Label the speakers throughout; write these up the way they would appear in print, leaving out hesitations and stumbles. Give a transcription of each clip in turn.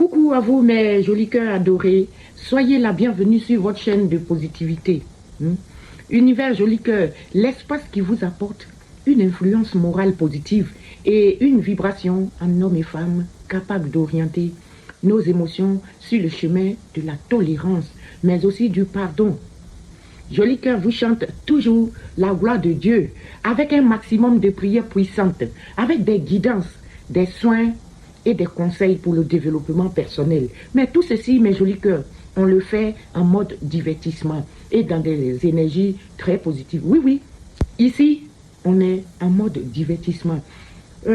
Speaker 1: Coucou à vous mes jolis cœurs adorés, soyez la bienvenue sur votre chaîne de positivité. Univers joli cœur, l'espace qui vous apporte une influence morale positive et une vibration en hommes et femmes capables d'orienter nos émotions sur le chemin de la tolérance, mais aussi du pardon. Joli cœur vous chante toujours la gloire de Dieu avec un maximum de prières puissantes, avec des guidances, des soins et des conseils pour le développement personnel. Mais tout ceci, mes jolis cœurs, on le fait en mode divertissement et dans des énergies très positives. Oui, oui, ici, on est en mode divertissement.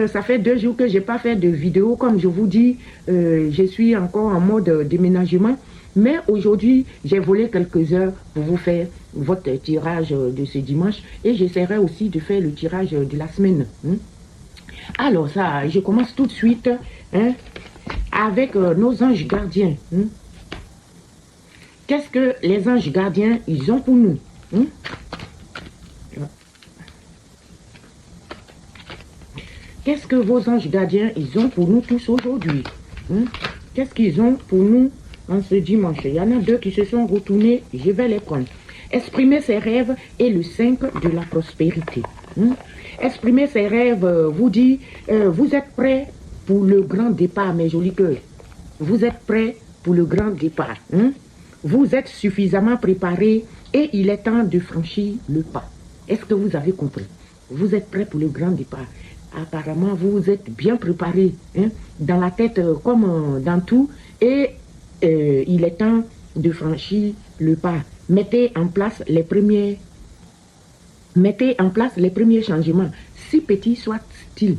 Speaker 1: Ça fait 2 jours que je n'ai pas fait de vidéo. Comme je vous dis, je suis encore en mode déménagement. Mais aujourd'hui, j'ai volé quelques heures pour vous faire votre tirage de ce dimanche. Et j'essaierai aussi de faire le tirage de la semaine. Alors ça, je commence tout de suite avec nos anges gardiens. Qu'est-ce que les anges gardiens, ils ont pour nous? Qu'est-ce que vos anges gardiens, ils ont pour nous tous aujourd'hui? Qu'est-ce qu'ils ont pour nous en ce dimanche? Il y en a 2 qui se sont retournés, je vais les prendre. Exprimer ses rêves et le 5 de la prospérité. Exprimer ses rêves vous dit, vous êtes prêts pour le grand départ, mes jolis cœurs. Vous êtes prêts pour le grand départ. Vous êtes suffisamment préparés et il est temps de franchir le pas. Est-ce que vous avez compris? Vous êtes prêts pour le grand départ. Apparemment, vous êtes bien préparés, dans la tête comme dans tout. Et il est temps de franchir le pas. Mettez en place les premiers changements, si petits soient-ils.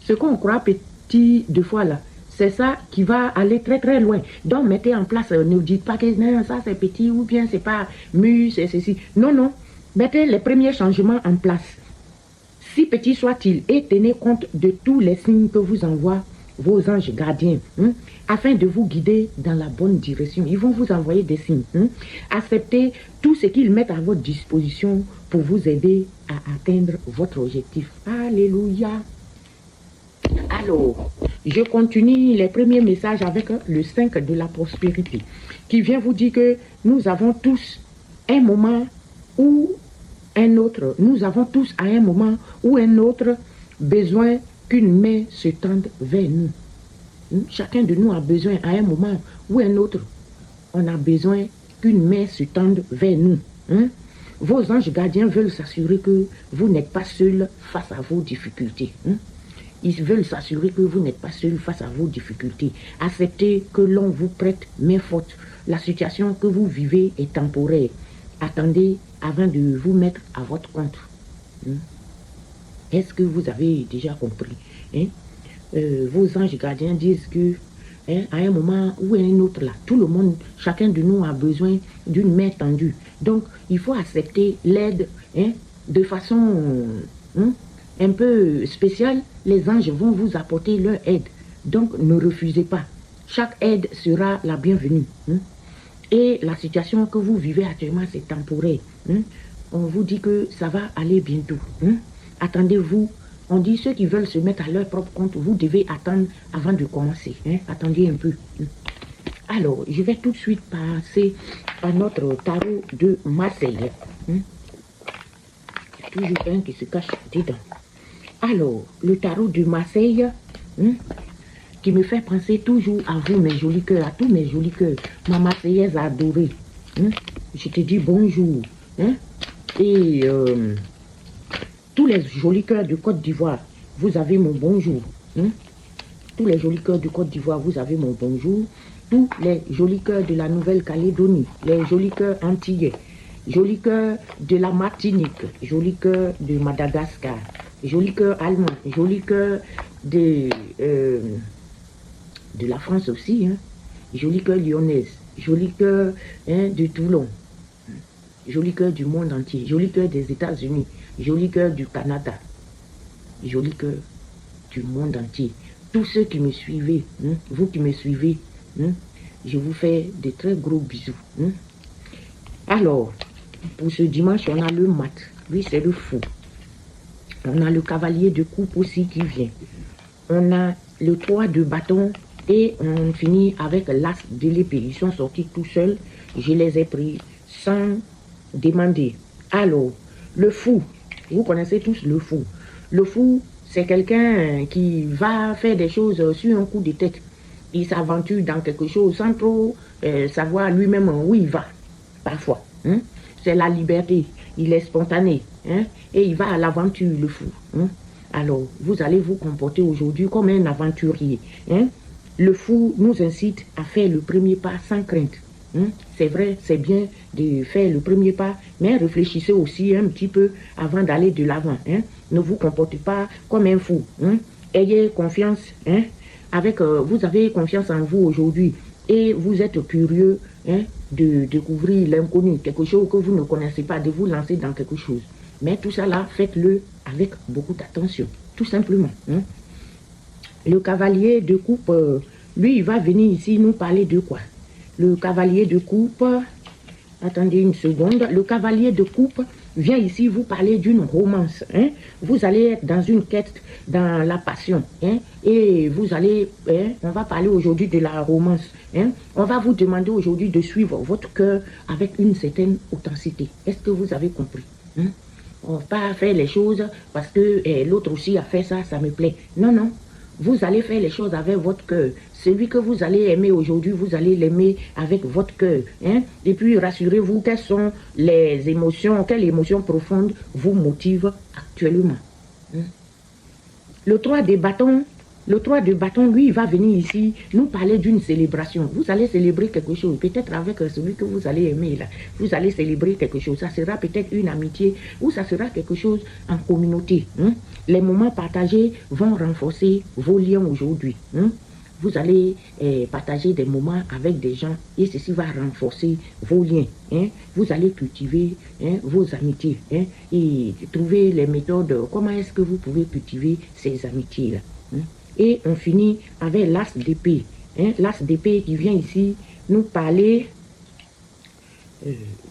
Speaker 1: Ce qu'on croit petit de fois là, c'est ça qui va aller très très loin. Donc mettez en place, ne dites pas que non, ça c'est petit ou bien c'est pas mûr, c'est ceci. Non, non, mettez les premiers changements en place. Si petits soient-ils, et tenez compte de tous les signes que vous envoient vos anges gardiens, afin de vous guider dans la bonne direction. Ils vont vous envoyer des signes. Acceptez tout ce qu'ils mettent à votre disposition pour vous aider à atteindre votre objectif. Alléluia. Alors, je continue les premiers messages avec le 5 de la prospérité, qui vient vous dire que nous avons tous un moment ou un autre, nous avons tous à un moment ou un autre besoin qu'une main se tende vers nous. Chacun de nous a besoin à un moment ou un autre, on a besoin qu'une main se tende vers nous. Vos anges gardiens veulent s'assurer que vous n'êtes pas seul face à vos difficultés. Ils veulent s'assurer que vous n'êtes pas seul face à vos difficultés. Acceptez que l'on vous prête main forte. La situation que vous vivez est temporaire. Attendez avant de vous mettre à votre compte. Est-ce que vous avez déjà compris? Vos anges gardiens disent que à un moment ou à un autre, là, tout le monde, chacun de nous a besoin d'une main tendue. Donc, il faut accepter l'aide de façon un peu spéciale. Les anges vont vous apporter leur aide. Donc, ne refusez pas. Chaque aide sera la bienvenue. Et la situation que vous vivez actuellement, c'est temporaire. On vous dit que ça va aller bientôt. Attendez-vous. On dit ceux qui veulent se mettre à leur propre compte, vous devez attendre avant de commencer. Attendez un peu. Alors, je vais tout de suite passer à notre tarot de Marseille. Il y a toujours un qui se cache dedans. Alors, le tarot de Marseille, qui me fait penser toujours à vous, mes jolis cœurs, à tous mes jolis cœurs, ma Marseillaise adorée. Je te dis bonjour. Et tous les jolis cœurs de Côte d'Ivoire, vous avez mon bonjour. Tous les jolis cœurs de Côte d'Ivoire, vous avez mon bonjour. Tous les jolis cœurs de la Nouvelle-Calédonie, les jolis cœurs antillais, jolis cœurs de la Martinique, jolis cœurs de Madagascar, jolis cœurs allemands, jolis cœurs de la France aussi, jolis cœurs lyonnaise, jolis cœurs de Toulon, jolis cœurs du monde entier, jolis cœurs des États-Unis, jolis cœurs du Canada, jolis cœurs du monde entier. Tous ceux qui me suivez, vous qui me suivez, je vous fais de très gros bisous. Alors, pour ce dimanche, on a le mat. Lui, c'est le fou. On a le cavalier de coupe aussi qui vient. On a le 3 de bâton Et on finit avec l'as de l'épée. Ils sont sortis tout seuls. Je les ai pris sans demander. Alors, le fou. Vous connaissez tous le fou. Le fou, c'est quelqu'un qui va faire des choses sur un coup de tête. Il s'aventure dans quelque chose sans trop savoir lui-même où il va, parfois. Hein? C'est la liberté. Il est spontané. Hein? Et il va à l'aventure, le fou. Hein? Alors, vous allez vous comporter aujourd'hui comme un aventurier. Hein? Le fou nous incite à faire le premier pas sans crainte. Hein? C'est vrai, c'est bien de faire le premier pas, mais réfléchissez aussi un petit peu avant d'aller de l'avant. Hein? Ne vous comportez pas comme un fou. Hein? Ayez confiance. Hein? Vous avez confiance en vous aujourd'hui et vous êtes curieux, hein, de découvrir l'inconnu, quelque chose que vous ne connaissez pas, de vous lancer dans quelque chose. Mais tout ça là, faites-le avec beaucoup d'attention, tout simplement. Hein? Le cavalier de coupe, lui, il va venir ici nous parler de quoi? Le cavalier de coupe, attendez une seconde, le cavalier de coupe vient ici vous parler d'une romance. Hein? Vous allez être dans une quête, dans la passion. Hein? Et vous allez, hein, on va parler aujourd'hui de la romance. Hein? On va vous demander aujourd'hui de suivre votre cœur avec une certaine authenticité. Est-ce que vous avez compris? Hein? On ne va pas faire les choses parce que l'autre aussi a fait ça, ça me plaît. Non, non. Vous allez faire les choses avec votre cœur. Celui que vous allez aimer aujourd'hui, vous allez l'aimer avec votre cœur. Hein? Et puis, rassurez-vous, quelles sont les émotions, quelles émotions profondes vous motivent actuellement. Hein? Le 3 de bâton, lui, il va venir ici nous parler d'une célébration. Vous allez célébrer quelque chose, peut-être avec celui que vous allez aimer là. Vous allez célébrer quelque chose. Ça sera peut-être une amitié ou ça sera quelque chose en communauté. Hein? Les moments partagés vont renforcer vos liens aujourd'hui. Hein? Vous allez partager des moments avec des gens et ceci va renforcer vos liens. Hein? Vous allez cultiver, hein, vos amitiés, hein, et trouver les méthodes. Comment est-ce que vous pouvez cultiver ces amitiés-là? Hein? Et on finit avec l'as d'épée. Hein? L'as d'épée qui vient ici nous parler.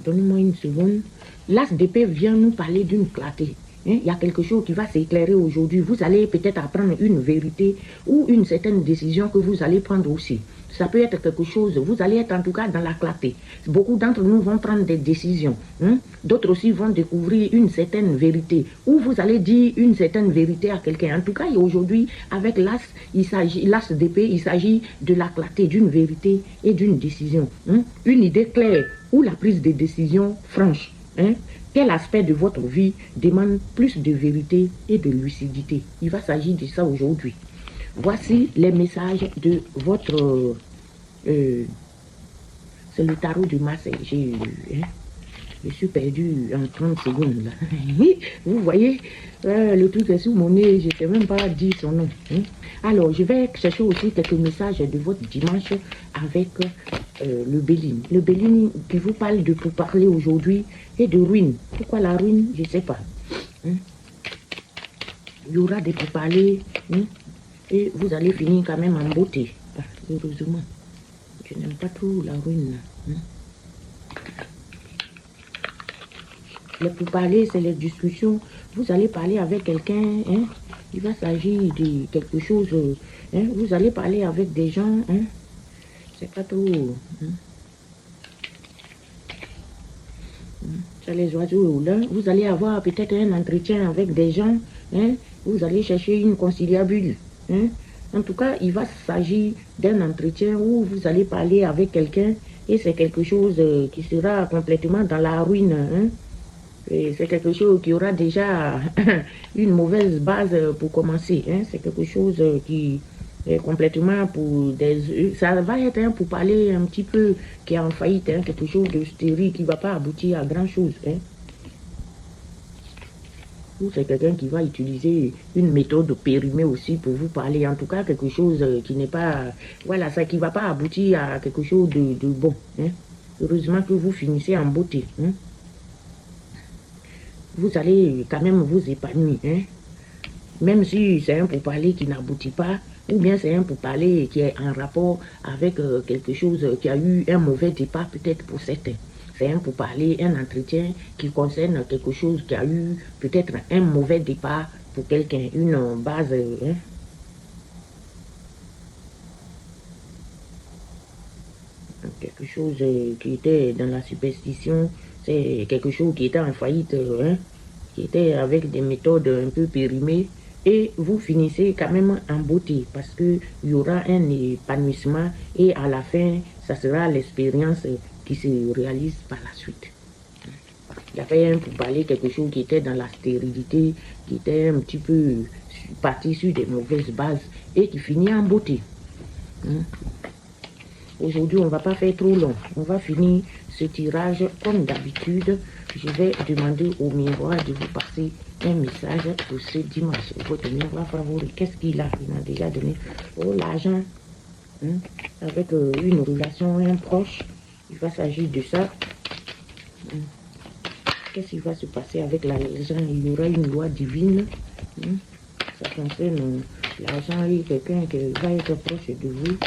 Speaker 1: Donnez-moi une seconde. L'as d'épée vient nous parler d'une clarté. Hein, il y a quelque chose qui va s'éclairer aujourd'hui. Vous allez peut-être apprendre une vérité ou une certaine décision que vous allez prendre aussi. Ça peut être quelque chose, vous allez être en tout cas dans la clarté. Beaucoup d'entre nous vont prendre des décisions. Hein? D'autres aussi vont découvrir une certaine vérité. Ou vous allez dire une certaine vérité à quelqu'un. En tout cas, aujourd'hui, avec l'as d'épée, il s'agit de la clarté, d'une vérité et d'une décision. Hein? Une idée claire ou la prise de décision franche. Hein? Quel aspect de votre vie demande plus de vérité et de lucidité? Il va s'agir de ça aujourd'hui. Voici les messages de votre... c'est le tarot de Marseille. Je suis perdu en 30 secondes. Là. Vous voyez, le truc est sous mon nez, je ne sais même pas dire son nom. Hein? Alors, je vais chercher aussi quelques messages de votre dimanche avec le Béline. Le Béline qui vous parle de pour parler aujourd'hui et de ruine. Pourquoi la ruine? Je ne sais pas. Hein? Il y aura des pourparlers, hein? Et vous allez finir quand même en beauté. Ah, heureusement. Je n'aime pas trop la ruine. Hein? Les pourparlers, c'est les discussions. Vous allez parler avec quelqu'un, hein? Il va s'agir de quelque chose. Hein? Vous allez parler avec des gens. Hein? C'est pas trop. Hein? C'est les oiseaux là. Vous allez avoir peut-être un entretien avec des gens. Hein? Vous allez chercher une conciliabule. Hein? En tout cas, il va s'agir d'un entretien où vous allez parler avec quelqu'un et c'est quelque chose qui sera complètement dans la ruine. Hein? C'est quelque chose qui aura déjà une mauvaise base pour commencer. Hein? C'est quelque chose qui est complètement pour des... Ça va être hein, pour parler un petit peu qui est en faillite, hein? Quelque chose de stérile qui ne va pas aboutir à grand chose. Hein? Ou c'est quelqu'un qui va utiliser une méthode périmée aussi pour vous parler. En tout cas, quelque chose qui n'est pas... Voilà, ça qui ne va pas aboutir à quelque chose de bon. Hein? Heureusement que vous finissez en beauté. Hein? Vous allez quand même vous épanouir. Hein? Même si c'est un pourparler qui n'aboutit pas, ou bien c'est un pourparler qui est en rapport avec quelque chose qui a eu un mauvais départ peut-être pour certains. C'est un pourparler, un entretien qui concerne quelque chose qui a eu peut-être un mauvais départ pour quelqu'un, une base. Hein? quelque chose qui était dans la superstition, c'est quelque chose qui était en faillite, hein, qui était avec des méthodes un peu périmées, et vous finissez quand même en beauté parce qu'il y aura un épanouissement et à la fin, ça sera l'expérience qui se réalise par la suite. Il y avait un pour parler quelque chose qui était dans la stérilité, qui était un petit peu parti sur des mauvaises bases et qui finit en beauté. Aujourd'hui, on ne va pas faire trop long. On va finir ce tirage comme d'habitude. Je vais demander au miroir de vous passer un message pour ce dimanche. Votre miroir favori, qu'est-ce qu'il a? Il m'a déjà donné l'argent, avec une relation, un proche. Il va s'agir de ça. Qu'est-ce qui va se passer avec l'argent? Il y aura une loi divine. Ça concerne l'argent et quelqu'un qui va être proche de vous.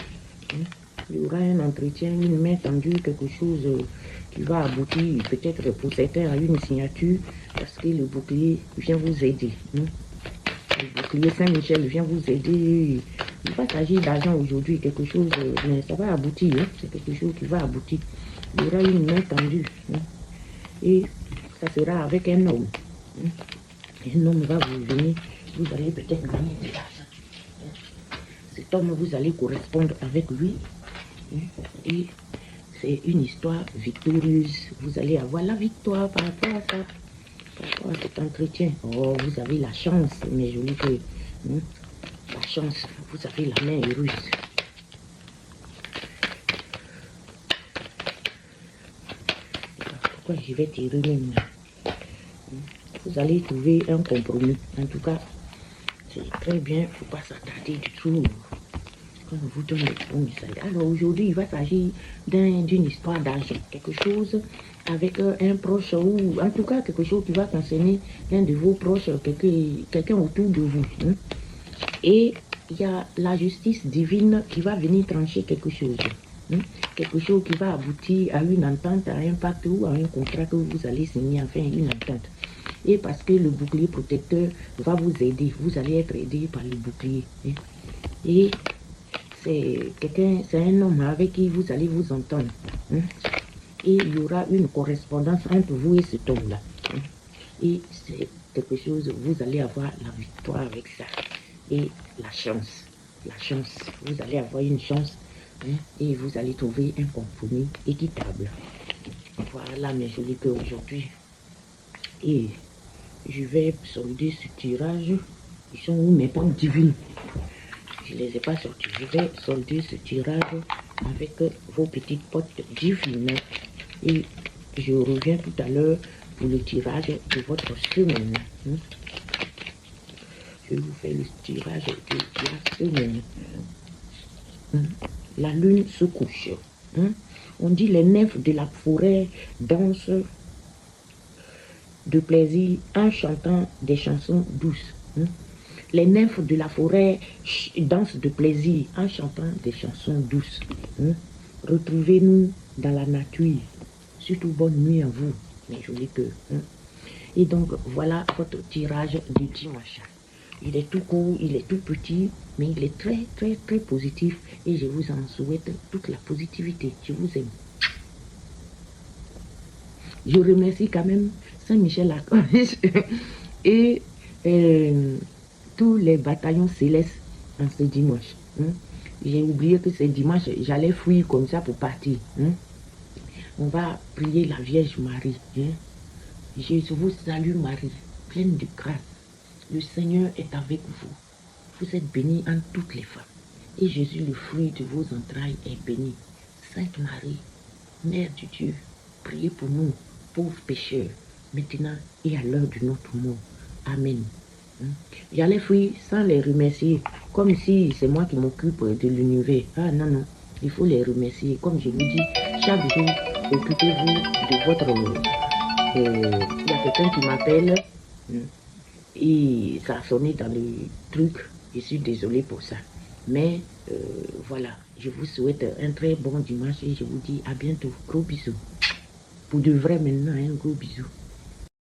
Speaker 1: Il y aura un entretien, une main tendue, quelque chose qui va aboutir peut-être pour certains à une signature parce que le bouclier vient vous aider. Le bouclier Saint-Michel vient vous aider. Il va s'agir d'argent aujourd'hui, quelque chose, mais ça va aboutir. C'est quelque chose qui va aboutir. Il y aura une main tendue. Et ça sera avec un homme. Un homme va vous venir, vous allez peut-être gagner de l'argent. Cet homme, vous allez correspondre avec lui. Et c'est une histoire victorieuse. Vous allez avoir la victoire par rapport à ça, par rapport à cet entretien. Oh, vous avez la chance, mes jolis filles. La chance, vous avez la main heureuse. Pourquoi je vais tirer même là? Vous allez trouver un compromis. En tout cas, c'est très bien. Il ne faut pas s'attarder du tout. Quand on vous donne le bon message. Alors aujourd'hui, il va s'agir d'une histoire d'argent. Quelque chose avec un proche ou en tout cas quelque chose qui va concerner l'un de vos proches, quelqu'un autour de vous. Et il y a la justice divine qui va venir trancher quelque chose. Quelque chose qui va aboutir à une entente, à un pacte ou à un contrat que vous allez signer, enfin une entente. Et parce que le bouclier protecteur va vous aider, vous allez être aidé par le bouclier. Et c'est un homme avec qui vous allez vous entendre. Et il y aura une correspondance entre vous et cet homme-là. Et c'est quelque chose, vous allez avoir la victoire avec ça. Et la chance, vous allez avoir une chance. Et vous allez trouver un compromis équitable. Voilà mes jolis cœurs aujourd'hui. Et je vais solder ce tirage. Ils sont où mes pommes divines? Je ne les ai pas sortis. Je vais solder ce tirage avec vos petites potes divines. Et je reviens tout à l'heure pour le tirage de votre semaine. Je vous fais le tirage de la semaine. La lune se couche. On dit les nymphes de la forêt dansent de plaisir en chantant des chansons douces. Les nymphes de la forêt dansent de plaisir en chantant des chansons douces. Retrouvez-nous dans la nature. Surtout bonne nuit à vous, mes jolis cœurs. Et donc, voilà votre tirage du dimanche. Il est tout court, il est tout petit, mais il est très, très, très positif. Et je vous en souhaite toute la positivité. Je vous aime. Je remercie quand même Saint-Michel-Archange et tous les bataillons célestes en ce dimanche. J'ai oublié que c'est dimanche, j'allais fuir comme ça pour partir. On va prier la Vierge Marie. Je vous salue Marie, pleine de grâce. Le Seigneur est avec vous. Vous êtes bénie en toutes les femmes. Et Jésus, le fruit de vos entrailles, est béni. Sainte Marie, Mère de Dieu, priez pour nous, pauvres pécheurs, maintenant et à l'heure de notre mort. Amen. J'allais fuir sans les remercier, comme si c'est moi qui m'occupe de l'univers. Ah non, non, il faut les remercier. Comme je vous dis, chaque jour, occupez-vous de votre... Il y a quelqu'un qui m'appelle... Et ça a sonné dans le truc. Je suis désolée pour ça. Mais voilà, je vous souhaite un très bon dimanche et je vous dis à bientôt. Gros bisous. Pour de vrai maintenant, un gros bisou.